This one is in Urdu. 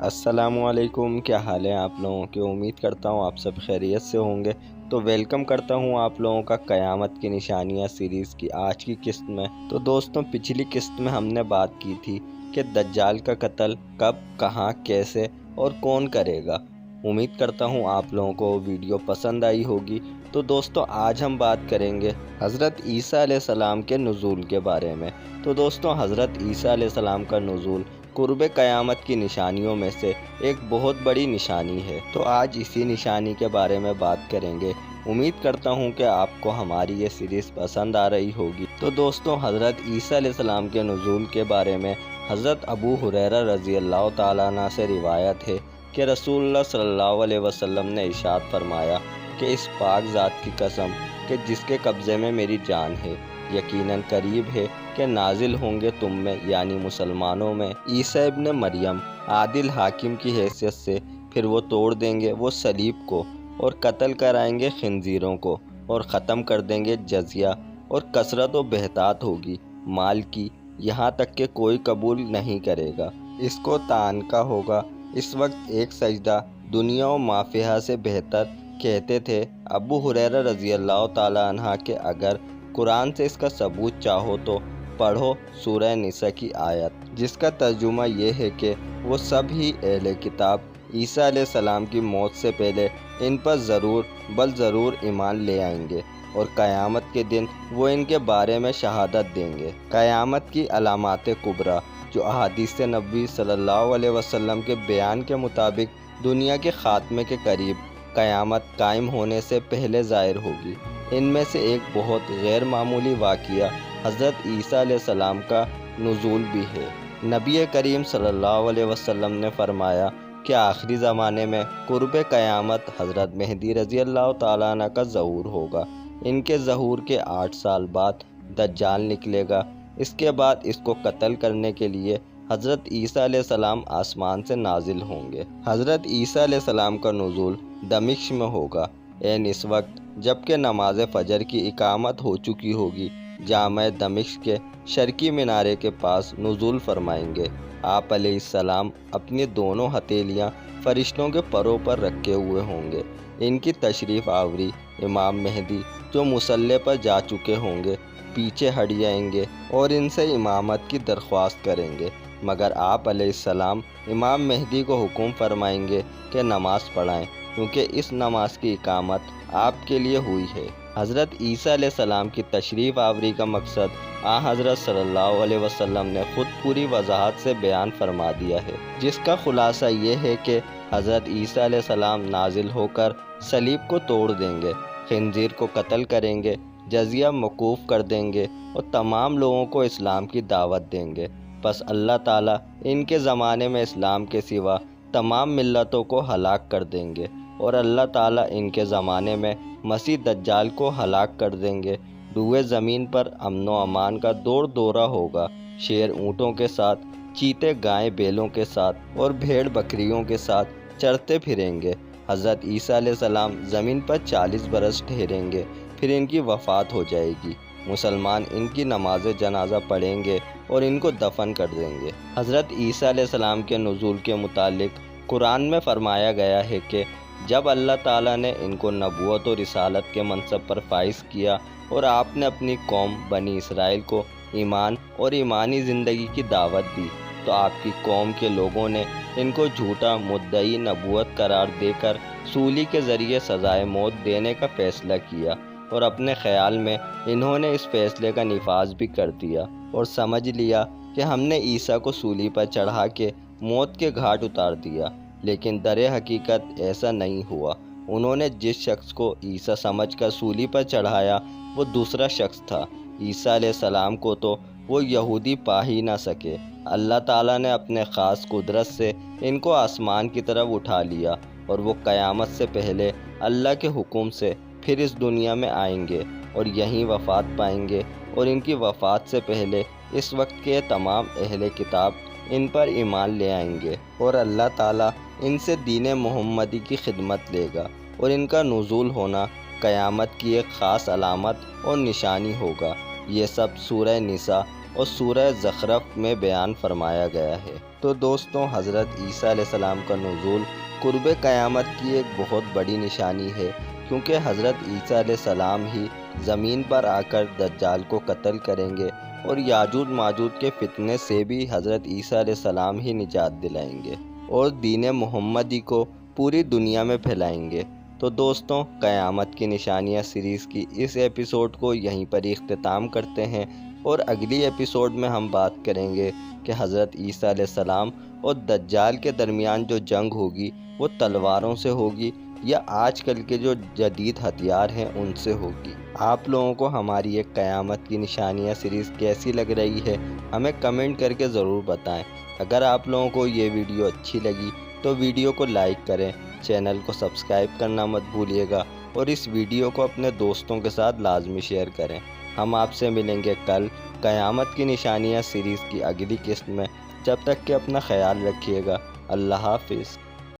السلام علیکم، کیا حال ہے آپ لوگوں کے؟ امید کرتا ہوں آپ سب خیریت سے ہوں گے۔ تو ویلکم کرتا ہوں آپ لوگوں کا قیامت کی نشانیاں سیریز کی آج کی قسط میں۔ تو دوستوں، پچھلی قسط میں ہم نے بات کی تھی کہ دجال کا قتل کب، کہاں، کیسے اور کون کرے گا۔ امید کرتا ہوں آپ لوگوں کو وہ ویڈیو پسند آئی ہوگی۔ تو دوستوں، آج ہم بات کریں گے حضرت عیسیٰ علیہ السلام کے نزول کے بارے میں۔ تو دوستوں، حضرت عیسیٰ علیہ السلام کا نزول قرب قیامت کی نشانیوں میں سے ایک بہت بڑی نشانی ہے۔ تو آج اسی نشانی کے بارے میں بات کریں گے۔ امید کرتا ہوں کہ آپ کو ہماری یہ سیریز پسند آ رہی ہوگی۔ تو دوستوں، حضرت عیسیٰ علیہ السلام کے نزول کے بارے میں حضرت ابو ہریرہ رضی اللہ تعالیٰ عنہ سے روایت ہے کہ رسول اللہ صلی اللہ علیہ وسلم نے ارشاد فرمایا کہ اس پاک ذات کی قسم کہ جس کے قبضے میں میری جان ہے، یقیناً قریب ہے کہ نازل ہوں گے تم میں یعنی مسلمانوں میں عیسیٰ ابن مریم عادل حاکم کی حیثیت سے، پھر وہ توڑ دیں گے وہ صلیب کو اور قتل کرائیں گے خنزیروں کو اور ختم کر دیں گے جزیہ، اور کثرت و بہتات ہوگی مال کی، یہاں تک کہ کوئی قبول نہیں کرے گا اس کو تعان کا ہوگا۔ اس وقت ایک سجدہ دنیا و ما فیہا سے بہتر کہتے تھے ابو ہریرہ رضی اللہ تعالیٰ عنہ کہ اگر قرآن سے اس کا ثبوت چاہو تو پڑھو سورہ نساء کی آیت، جس کا ترجمہ یہ ہے کہ وہ سب ہی اہل کتاب عیسیٰ علیہ السلام کی موت سے پہلے ان پر ضرور ایمان لے آئیں گے اور قیامت کے دن وہ ان کے بارے میں شہادت دیں گے۔ قیامت کی علامات کبریٰ جو احادیث نبوی صلی اللہ علیہ وسلم کے بیان کے مطابق دنیا کے خاتمے کے قریب قیامت قائم ہونے سے پہلے ظاہر ہوگی۔ ان میں سے ایک بہت غیر معمولی واقعہ حضرت عیسیٰ علیہ السلام کا نزول بھی ہے۔ نبی کریم صلی اللہ علیہ وسلم نے فرمایا کہ آخری زمانے میں قرب قیامت حضرت مہدی رضی اللہ تعالیٰ عنہ کا ظہور ہوگا۔ ان کے ظہور کے 8 سال بعد دجال نکلے گا۔ اس کے بعد اس کو قتل کرنے کے لیے حضرت عیسیٰ علیہ السلام آسمان سے نازل ہوں گے۔ حضرت عیسیٰ علیہ السلام کا نزول دمشق میں ہوگا، اس وقت جبکہ نماز فجر کی اقامت ہو چکی ہوگی۔ جامع دمشق کے شرقی مینارے کے پاس نزول فرمائیں گے۔ آپ علیہ السلام اپنی دونوں ہتھیلیاں فرشتوں کے پروں پر رکھے ہوئے ہوں گے۔ ان کی تشریف آوری امام مہدی جو مصلی پر جا چکے ہوں گے پیچھے ہٹ جائیں گے اور ان سے امامت کی درخواست کریں گے، مگر آپ علیہ السلام امام مہدی کو حکم فرمائیں گے کہ نماز پڑھائیں، کیونکہ اس نماز کی اقامت آپ کے لیے ہوئی ہے۔ حضرت عیسیٰ علیہ السلام کی تشریف آوری کا مقصد حضرت صلی اللہ علیہ وسلم نے خود پوری وضاحت سے بیان فرما دیا ہے، جس کا خلاصہ یہ ہے کہ حضرت عیسیٰ علیہ السلام نازل ہو کر صلیب کو توڑ دیں گے، خنزیر کو قتل کریں گے، جزیہ موقوف کر دیں گے اور تمام لوگوں کو اسلام کی دعوت دیں گے۔ پس اللہ تعالیٰ ان کے زمانے میں اسلام کے سوا تمام ملتوں کو ہلاک کر دیں گے، اور اللہ تعالیٰ ان کے زمانے میں مسیح دجال کو ہلاک کر دیں گے۔ روئے زمین پر امن و امان کا دور دورہ ہوگا، شیر اونٹوں کے ساتھ، چیتے گائے بیلوں کے ساتھ اور بھیڑ بکریوں کے ساتھ چرتے پھریں گے۔ حضرت عیسیٰ علیہ السلام زمین پر 40 برس ٹھہریں گے، پھر ان کی وفات ہو جائے گی۔ مسلمان ان کی نماز جنازہ پڑھیں گے اور ان کو دفن کر دیں گے۔ حضرت عیسیٰ علیہ السلام کے نزول کے متعلق قرآن میں فرمایا گیا ہے کہ جب اللہ تعالیٰ نے ان کو نبوت و رسالت کے منصب پر فائز کیا اور آپ نے اپنی قوم بنی اسرائیل کو ایمان اور ایمانی زندگی کی دعوت دی، تو آپ کی قوم کے لوگوں نے ان کو جھوٹا مدعی نبوت قرار دے کر سولی کے ذریعے سزائے موت دینے کا فیصلہ کیا، اور اپنے خیال میں انہوں نے اس فیصلے کا نفاذ بھی کر دیا اور سمجھ لیا کہ ہم نے عیسیٰ کو سولی پر چڑھا کے موت کے گھاٹ اتار دیا، لیکن در حقیقت ایسا نہیں ہوا۔ انہوں نے جس شخص کو عیسیٰ سمجھ کر سولی پر چڑھایا وہ دوسرا شخص تھا۔ عیسیٰ علیہ السلام کو تو وہ یہودی پا ہی نہ سکے۔ اللہ تعالیٰ نے اپنے خاص قدرت سے ان کو آسمان کی طرف اٹھا لیا، اور وہ قیامت سے پہلے اللہ کے حکم سے پھر اس دنیا میں آئیں گے اور یہیں وفات پائیں گے، اور ان کی وفات سے پہلے اس وقت کے تمام اہل کتاب ان پر ایمان لے آئیں گے، اور اللہ تعالیٰ ان سے دین محمدی کی خدمت لے گا، اور ان کا نزول ہونا قیامت کی ایک خاص علامت اور نشانی ہوگا۔ یہ سب سورہ نساء اور سورہ زخرف میں بیان فرمایا گیا ہے۔ تو دوستوں، حضرت عیسیٰ علیہ السلام کا نزول قرب قیامت کی ایک بہت بڑی نشانی ہے، کیونکہ حضرت عیسیٰ علیہ السلام ہی زمین پر آ کر دجال کو قتل کریں گے اور یاجوج ماجوج کے فتنے سے بھی حضرت عیسیٰ علیہ السلام ہی نجات دلائیں گے اور دین محمدی کو پوری دنیا میں پھیلائیں گے۔ تو دوستوں، قیامت کی نشانیاں سیریز کی اس ایپیسوڈ کو یہیں پر اختتام کرتے ہیں، اور اگلی ایپیسوڈ میں ہم بات کریں گے کہ حضرت عیسیٰ علیہ السلام اور دجال کے درمیان جو جنگ ہوگی وہ تلواروں سے ہوگی یا آج کل کے جو جدید ہتھیار ہیں ان سے ہوگی۔ آپ لوگوں کو ہماری ایک قیامت کی نشانیاں سیریز کیسی لگ رہی ہے ہمیں کمنٹ کر کے ضرور بتائیں۔ اگر آپ لوگوں کو یہ ویڈیو اچھی لگی تو ویڈیو کو لائک کریں، چینل کو سبسکرائب کرنا مت بھولیے گا، اور اس ویڈیو کو اپنے دوستوں کے ساتھ لازمی شیئر کریں۔ ہم آپ سے ملیں گے کل قیامت کی نشانیاں سیریز کی اگلی قسط میں۔ جب تک کہ اپنا خیال رکھیے گا۔ اللہ حافظ۔